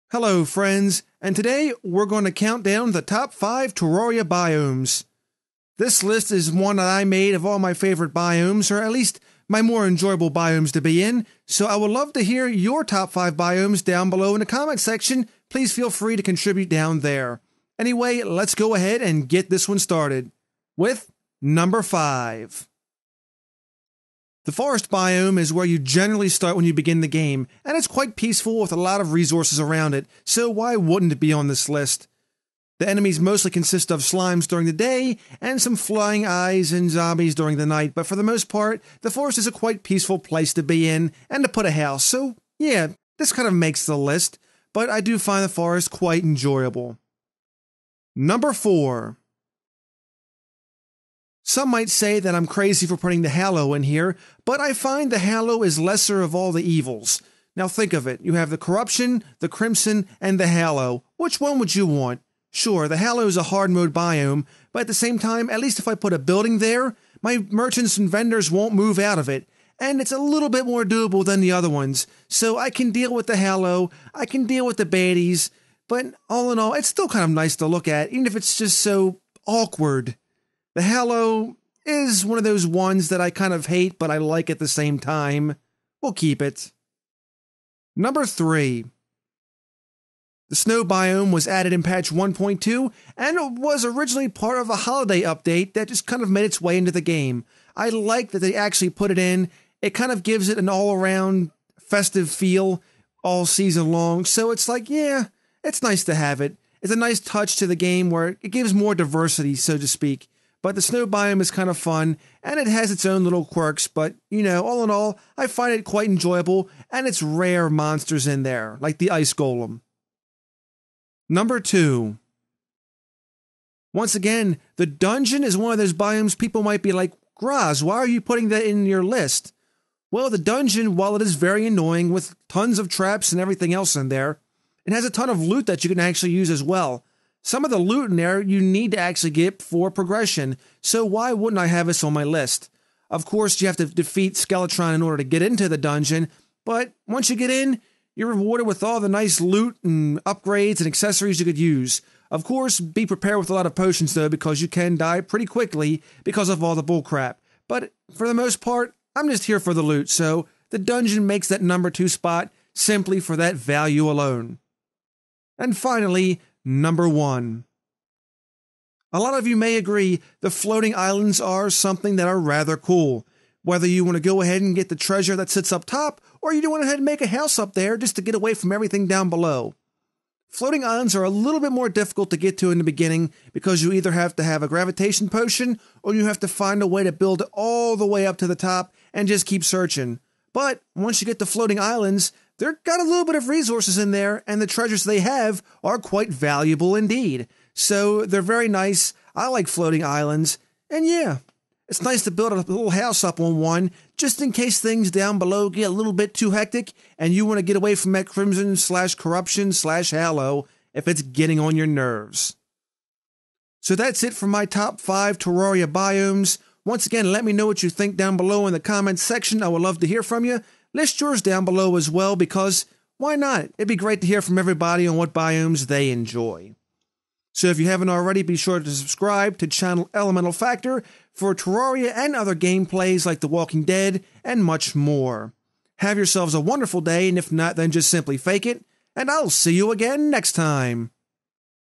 Hello friends, and today we're going to count down the top 5 Terraria biomes. This list is one that I made of all my favorite biomes, or at least my more enjoyable biomes to be in, so I would love to hear your top 5 biomes down below in the comment section. Please feel free to contribute down there. Anyway, let's go ahead and get this one started with number 5. The forest biome is where you generally start when you begin the game, and it's quite peaceful with a lot of resources around it, so why wouldn't it be on this list? The enemies mostly consist of slimes during the day, and some flying eyes and zombies during the night, but for the most part, the forest is a quite peaceful place to be in, and to put a house, so yeah, this kind of makes the list, but I do find the forest quite enjoyable. Number 4. Some might say that I'm crazy for putting the Hallow in here, but I find the Hallow is lesser of all the evils. Now think of it, you have the Corruption, the Crimson, and the Hallow. Which one would you want? Sure, the Hallow is a hard mode biome, but at the same time, at least if I put a building there, my merchants and vendors won't move out of it, and it's a little bit more doable than the other ones, so I can deal with the Hallow, I can deal with the baddies, but all in all, it's still kind of nice to look at, even if it's just so awkward. The Hallow is one of those ones that I kind of hate, but I like at the same time. We'll keep it. Number 3. The snow biome was added in patch 1.2 and was originally part of a holiday update that just kind of made its way into the game. I like that they actually put it in. It kind of gives it an all-around festive feel all season long, so it's like, yeah, it's nice to have it. It's a nice touch to the game where it gives more diversity, so to speak. But the snow biome is kind of fun, and it has its own little quirks, but, you know, all in all, I find it quite enjoyable, and it's rare monsters in there, like the ice golem. Number 2. Once again, the dungeon is one of those biomes people might be like, Graz, why are you putting that in your list? Well, the dungeon, while it is very annoying with tons of traps and everything else in there, it has a ton of loot that you can actually use as well. Some of the loot in there you need to actually get for progression, so why wouldn't I have this on my list? Of course, you have to defeat Skeletron in order to get into the dungeon, but once you get in, you're rewarded with all the nice loot and upgrades and accessories you could use. Of course, be prepared with a lot of potions though, because you can die pretty quickly because of all the bullcrap. But for the most part, I'm just here for the loot, so the dungeon makes that number 2 spot simply for that value alone. And finally, number 1. A lot of you may agree the floating islands are something that are rather cool. Whether you want to go ahead and get the treasure that sits up top, or you want to go ahead and make a house up there just to get away from everything down below. Floating islands are a little bit more difficult to get to in the beginning because you either have to have a gravitation potion or you have to find a way to build it all the way up to the top and just keep searching. But once you get to floating islands, they've got a little bit of resources in there, and the treasures they have are quite valuable indeed. So they're very nice. I like floating islands, and yeah, it's nice to build a little house up on one, just in case things down below get a little bit too hectic, and you want to get away from that Crimson/Corruption/Hallow if it's getting on your nerves. So that's it for my top 5 Terraria biomes. Once again, let me know what you think down below in the comments section. I would love to hear from you. List yours down below as well, because why not? It'd be great to hear from everybody on what biomes they enjoy. So if you haven't already, be sure to subscribe to channel Elemental Factor for Terraria and other gameplays like The Walking Dead and much more. Have yourselves a wonderful day, and if not, then just simply fake it, and I'll see you again next time.